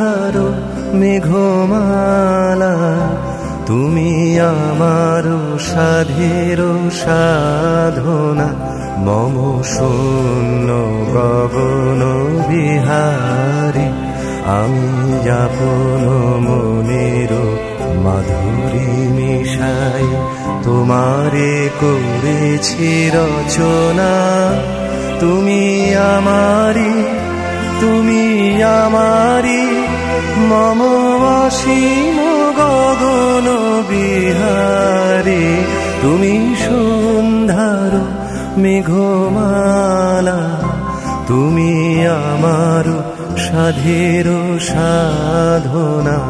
সন্ধ্যারো মেঘমালা, তুমি আমার সাধের সাধনা, মম শূন্য গগন বিহারী, আমি আপন মনের মাধুরী মিশাই তোমারে করেছি রচনা। তুমি আমারি, তুমি আমারি, মম অসীম গগন বিহারী, তুমি সন্ধ্যার মেঘমালা, তুমি আমার সাধের সাধনা।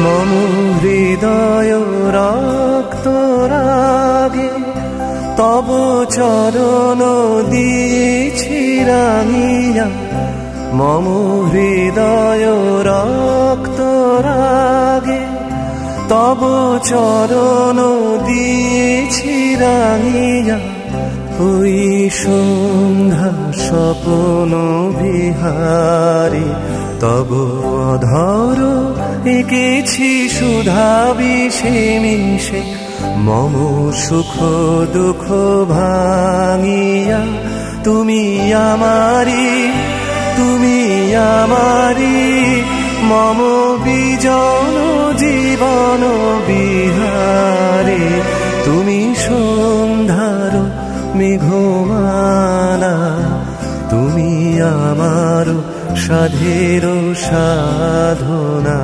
মম হৃদয় রক্ত রাগে তব চরণ দিয়েছি রাঙিয়া, মম হৃদয় রক্ত রাগে তব চরণ দিয়েছি রাঙিয়া, ওই সন্ধ্যা স্বপ্ন বিহারী, তব অধর এঁকেছি সুধা বিষে মিশে, মম সুখ দুঃখ ভাঙিয়া, তুমি আমারি, তুমি আমারি, মম বিজন জীবন বিহারী, তুমি সন্ধ্যার মেঘমালা, তুমি আমার সাধের সাধনা।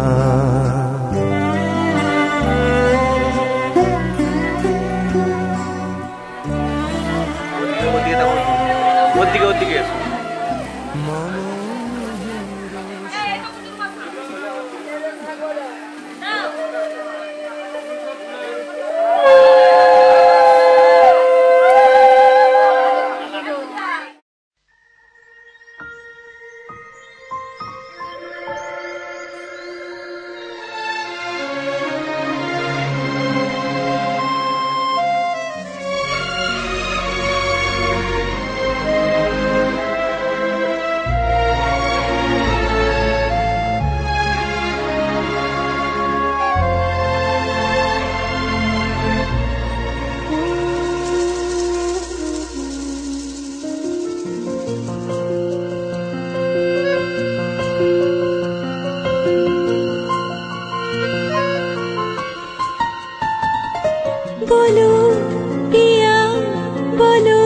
বলো পিয়া বলো,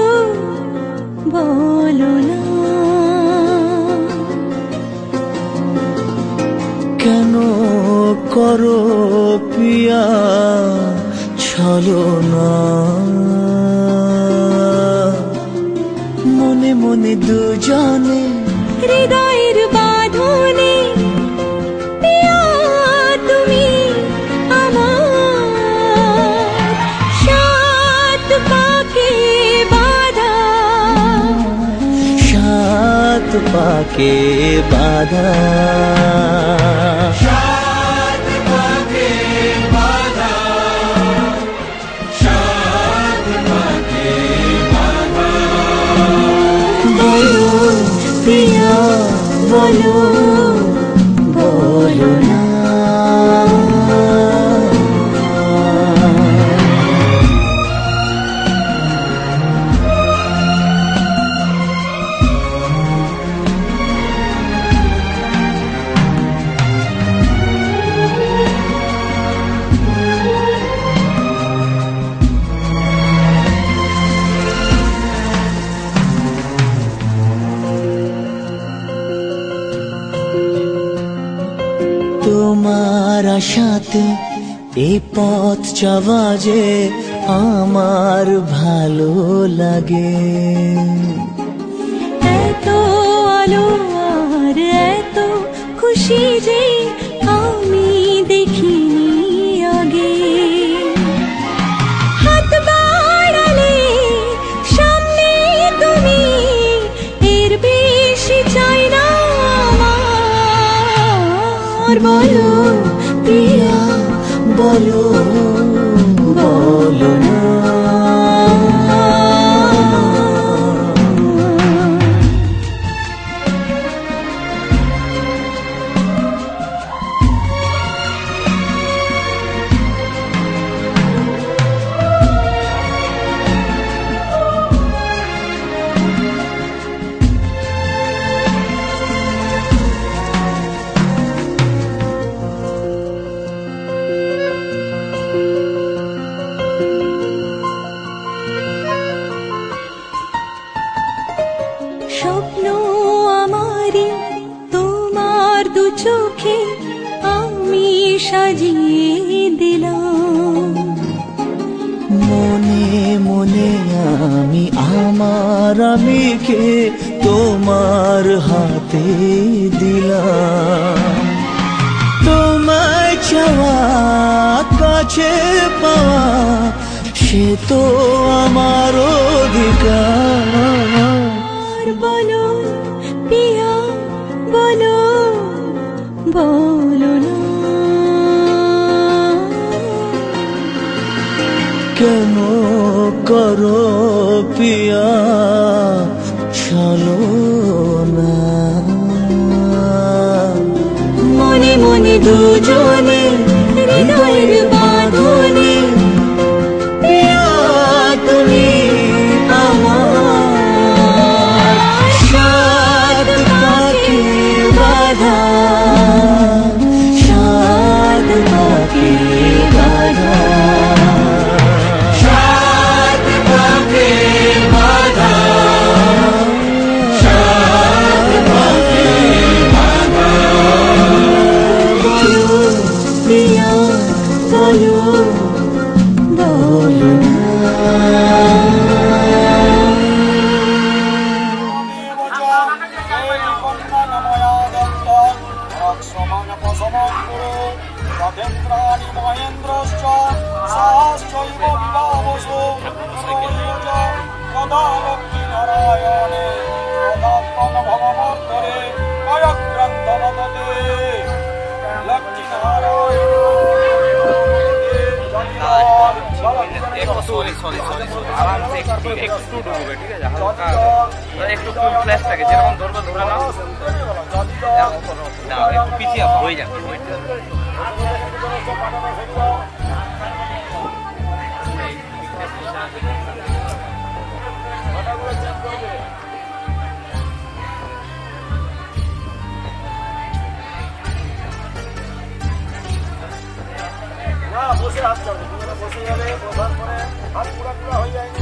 বলো না কেন করো পিয়া ছলনা, মনে মনে দুজনে হৃদয়ের বাঁধনে, পিয়া তুমি আমার সাত পাকে বাঁধা, সাত পাকে বাঁধা, সাত পাকে বাঁধা, সাত পাকে বাঁধা। বলো পিয়া বলো, বলো না তোমার আশাতে এই পথ চলা যে আমার ভালো লাগে, এত আলো আর এত খুশি যে আমি দেখিনি আগে। হাত বাড়ালে সামনে তুমি, এর বেশি চাই না আমার। বলো পিয়া বলো বলো না। স্বপ্ন আমারি তোমার দু চোখে আমি সাজিয়ে দিলাম। মনে মনে আমি আমার আমিকে তোমার হাতে দিলাম। তোমায় চাওয়া কাছে পাওয়া সে তো আমার অধিকার। বলো পিয়া বলো বলো না। কেন করো পিয়া চলো না। মনে মনে দুজনে হৃদয়ের বাঁধনে পিয়া তুমি আমার সাত পাখি বাঁধা, সাত পাখি বাঁধা, সাত পাখি বাঁধা, সাত পাখি বাঁধা। বলো প্রিয়া বলো বলো না। রাধেন্দ্রাণি মহেন্দ্রশ্চ সহস্রৈব বিভাবসো তদা লক্ষ্মী নারায়ণে তদাত্মন ভবমর্ধরে কয়গ্রন্থ বদতে লক্ষ্মী নারায়ণ। সরি আরামসে একটু ডুববে, ঠিক আছে? হালকা একটু ফ্ল্যাশটাকে যেরকম ধরবে ধরে নাও, একটু পিছিয়ে হয়ে যাবে। না বসে হাত চাপবে, বসে গেলে বসার পরে হাত পুরা পুরা হয়ে যায়নি।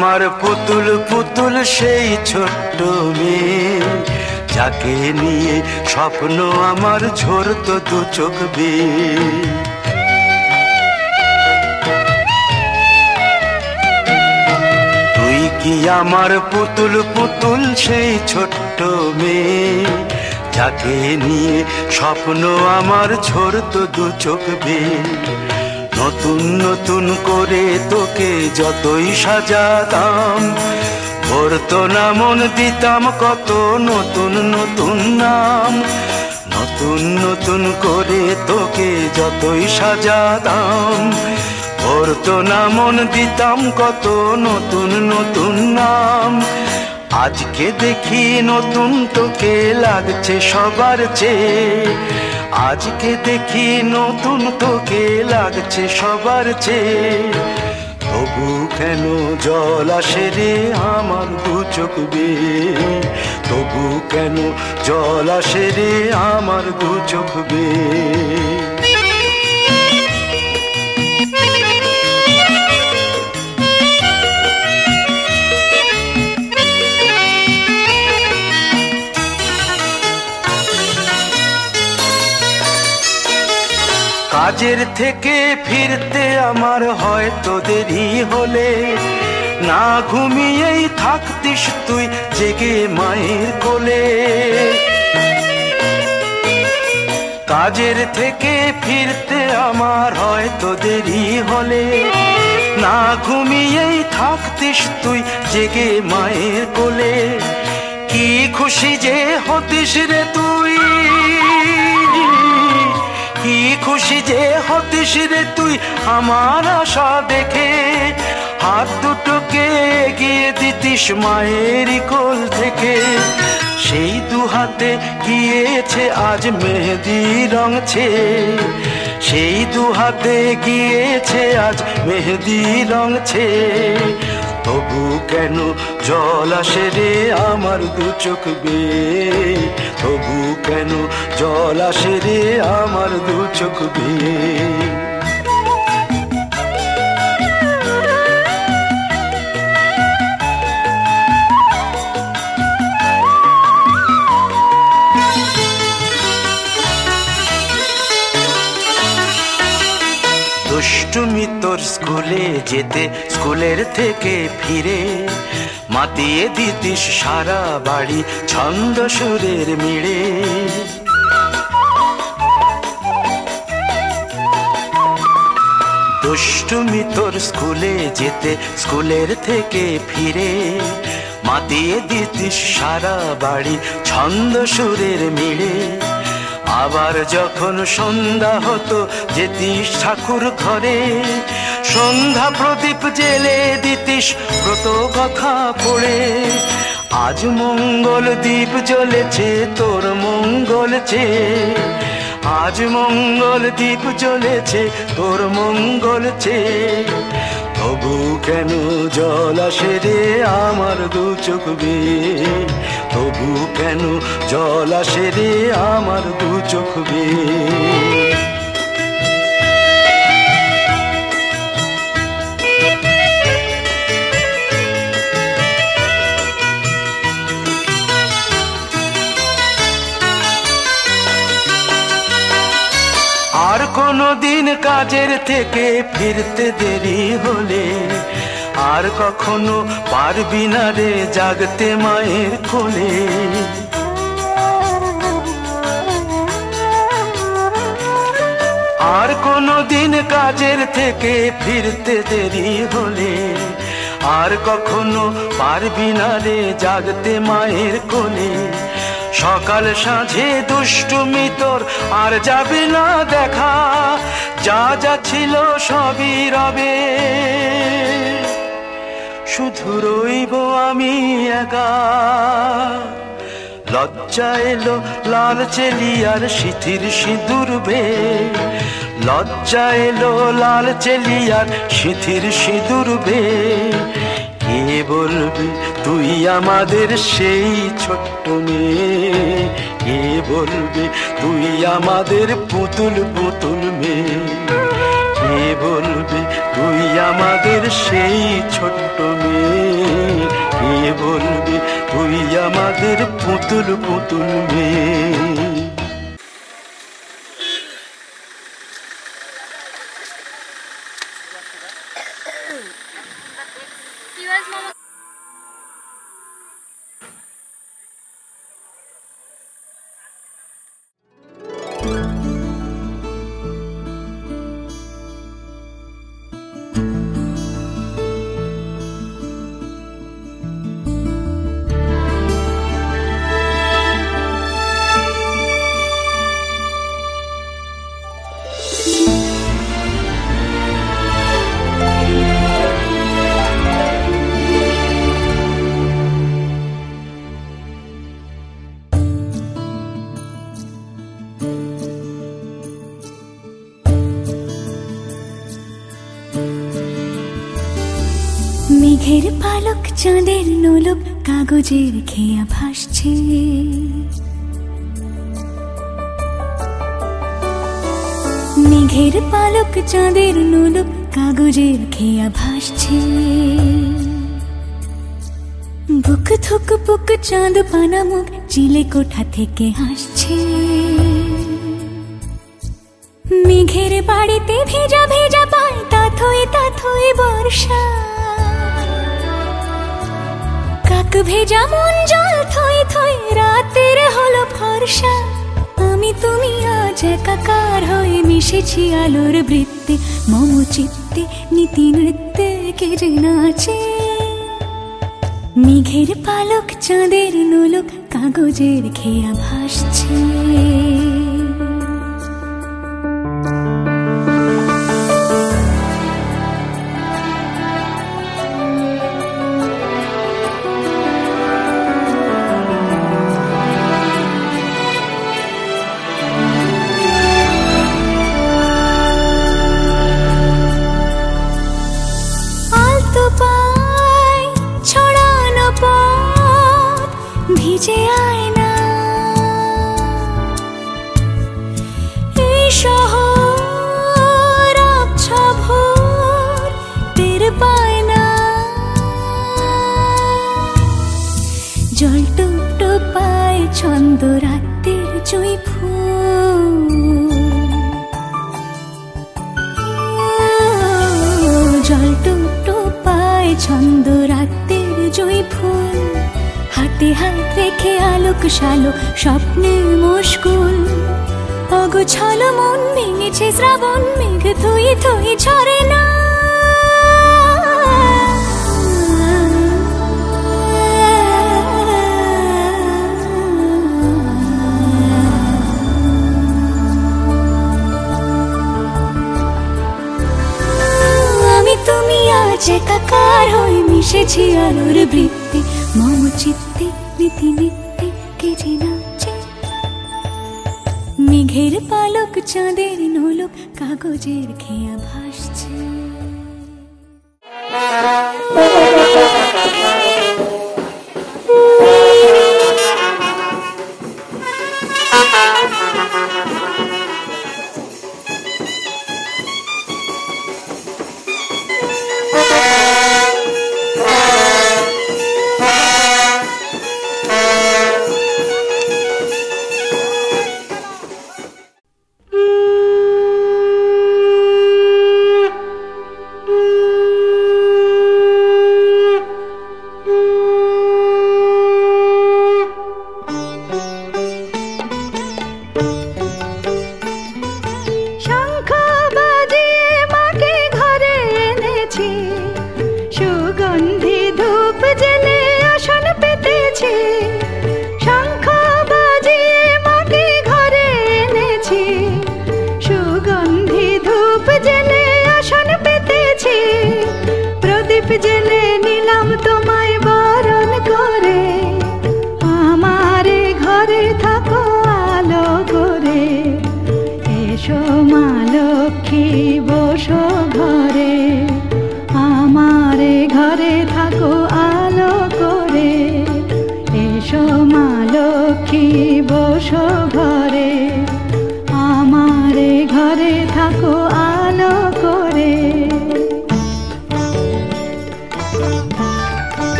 আমার পুতুল পুতুল সেই ছোট্ট মেয়ে, যাকে নিয়ে স্বপ্ন আমার ঝরতো দু চোখ বেয়ে। তুই কি আমার পুতুল পুতুল সেই ছোট্ট মেয়ে, যাকে নিয়ে স্বপ্ন আমার ঝরতো দু চোখ বেয়ে। নতুন নতুন করে তোকে যতই সাজাতাম, ভরতো না মন দিতাম কত নতুন নতুন নাম। নতুন নতুন করে তোকে যতই সাজাতাম, ভরতো না মন দিতাম কত নতুন নতুন নাম। আজকে দেখি নতুন তোকে লাগছে সবার চেয়ে, আজকে দেখি নতুন তোকে লাগছে সবার চেয়ে। তবু কেন জল আসে রে আমার দু চোখ বেয়ে, তবু কেন জল আসে রে আমার দু চোখ বেয়ে। কাজের থেকে ফিরতে আমার হয়তো দেরি হলে, না ঘুমিয়েই থাকতিস তুই জেগে মায়ের কোলে। কাজের থেকে ফিরতে আমার হয়তো দেরি হলে, না ঘুমিয়েই থাকতিস তুই জেগে মায়ের কোলে। কি খুশি যে হতিস রে তুই, কি খুশি যে হতিস রে তুই আমার আশা দেখে। হাত দুটোকে এগিয়ে দিতিস মায়ের কোল থেকে, সেই দু হাতে গিয়েছে আজ মেহেদি রঙছে। সেই দু হাতে গিয়েছে আজ মেহেদি রঙছে। তবু কেন জল আসে রে আমার দু চোখ বেয়ে, তবু কেন জল আসে রে আমার দু চোখ বেয়ে। দুষ্টুমি তোর স্কুলে যেতে, স্কুলের থেকে ফিরে মাতিয়ে দিতিস সারা বাড়ি ছন্দ সুরের মিড়ে। দুষ্টুমি তোর স্কুলে যেতে, স্কুলের থেকে ফিরে মাতিয়ে দিতিস সারা বাড়ি ছন্দ সুরের মিড়ে। আবার যখন সন্ধ্যা হতো যেতিস ঠাকুর ঘরে, সন্ধ্যা প্রদীপ জেলে দিতিস ব্রত কথা পড়ে। আজ মঙ্গল দ্বীপ জ্বলেছে তোর মঙ্গল চেয়ে, আজ মঙ্গল দ্বীপ জ্বলেছে তোর মঙ্গল চেয়ে। তবু কেন জল আসে রে আমার দু চোখ বেয়ে, তবু কেন জল আসে রে আমার দু চোখ বেয়ে। আর কোনো দিন কাজের থেকে ফিরতে দেরি হলে, আর কখনো পারবি না রে জাগতে মায়ের কোলে। আর কোনো দিন কাজের থেকে ফিরতে দেরি হলে, আর কখনো পারবি না রে জাগতে মায়ের কোলে। সকাল সাঁঝে দুষ্টুমি তোর আর যাবে না দেখা, যা যা ছিল সবই রবে, শুধু রইব আমি একা। লজ্জা এলো লাল চেলিয়ার সিথির সিঁদুর বেয়ে, লজ্জা এলো লাল চেলিয়ার সিথির সিঁদুর বেয়ে। কে বলবে তুই আমাদের সেই ছোট্ট মেয়ে, কে বলবে তুই আমাদের পুতুল পুতুল মেয়ে। কে বলবে তুই আমাদের সেই ছোট্ট মেয়ে। রঙের পুতুল পুতুল মেয়ে। মেঘের পালক চাঁদের নোলক কাগজের খেয়া ভাসছে, মেঘের পালক চাঁদের নোলক কাগজের খেয়া ভাসছে। বুক থুক বুক চাঁদ পানা মুখ চিলে কোঠা থেকে হাসছে। মেঘের বাড়িতে ভেজা ভেজা পায় তাথই বর্ষা। কাক ভেজা মন জল থই থই রাতের হলো ফর্সা। আমি তুমি আজ একাকার হয়ে মিশেছি আলোর বৃত্তে, মম চিত্তে নীতি নৃত্যে কে যে নাচে। মেঘের পালক চাঁদের নোলক কাগজের খেয়া ভাসছে। ভিজে আয়না এই শহর আবছা ভোর টের পায় না। জল টুপটো পায় ছন্দ রাতের জুঁই ফুল। জল টুপটো পায় ছন্দ রাতের জুঁই ফুল। হাতে হাত রেখে আলোক শালো স্বপ্নে মশগুল। অগোছাল মন ভেঙেছে শ্রাবণ মেঘ থই থই ঝরে না। আমি তুমি আজ একাকার হয়ে মিশেছি আলোর বৃত্তে, মম চিত্তে নীতি নিত্যে কে যে নাচে। মেঘের পালক চাঁদের নোলক কাগজের খেয়া ভাসছে।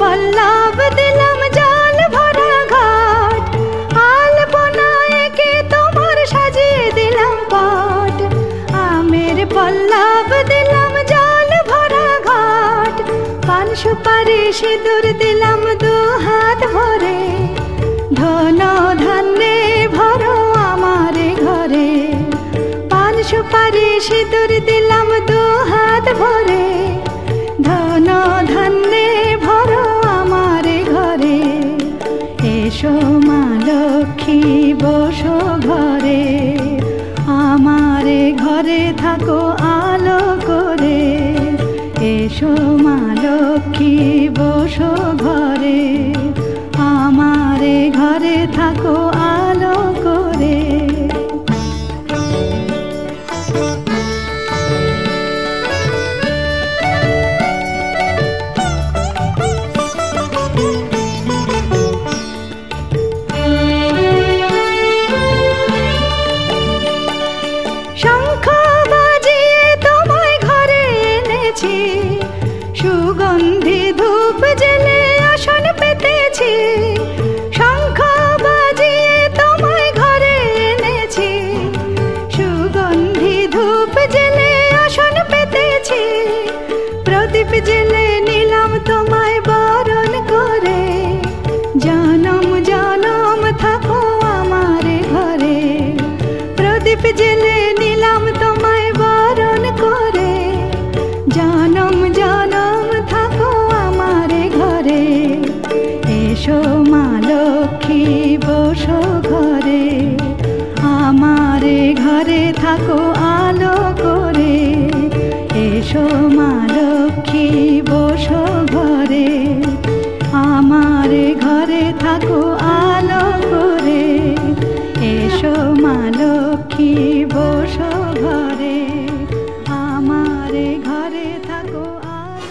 পল্লব দিলাম জল ভরা ঘট, আলপনা এঁকে তোমার সাজিয়ে দিলাম পট। আমের পল্লব দিলাম জল ভরা ঘট, পান সুপারি সিঁদুর দিলাম দু হাত ভরে। ধন ধান্যে ভরো আমার ঘরে, পান সুপারি সিঁদুর দিলাম দু হাত ভরে। ধন ধান্যে ভরো আমার ঘরে, এসো মা লক্ষ্মী বসো ঘরে, আমার ঘরে থাকো আলো করে। এসো মা লক্ষ্মী বসো ঘরে, আমার ঘরে থাকো আলো করে। শঙ্খ বাজিয়ে তোমায় ঘরে এনেছি, সুগন্ধি ধূপ জেলে আসন পেতেছি। শঙ্খ বাজিয়ে তোমায় ঘরে এনেছি, সুগন্ধি ধূপ জেলে আসন পেতেছি। প্রদীপ জেলে নিলাম তোমায় বরণ করে, জনম জনম থাকো আমার ঘরে। প্রদীপ জেলে নিলাম তোমায় বরণ করে, জনম জনম থাকো আমার ঘরে। এসো মা লক্ষ্মী বসো ঘরে, আমার ঘরে থাকো আলো করে। এসো মা লক্ষ্মী বসো ঘরে, আমার ঘরে থাকো আলো করে। এসো মা লক্ষ্মী বসো ঘরে, আমার ঘরে থাকো আলো।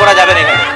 করা যাবে না এখানে।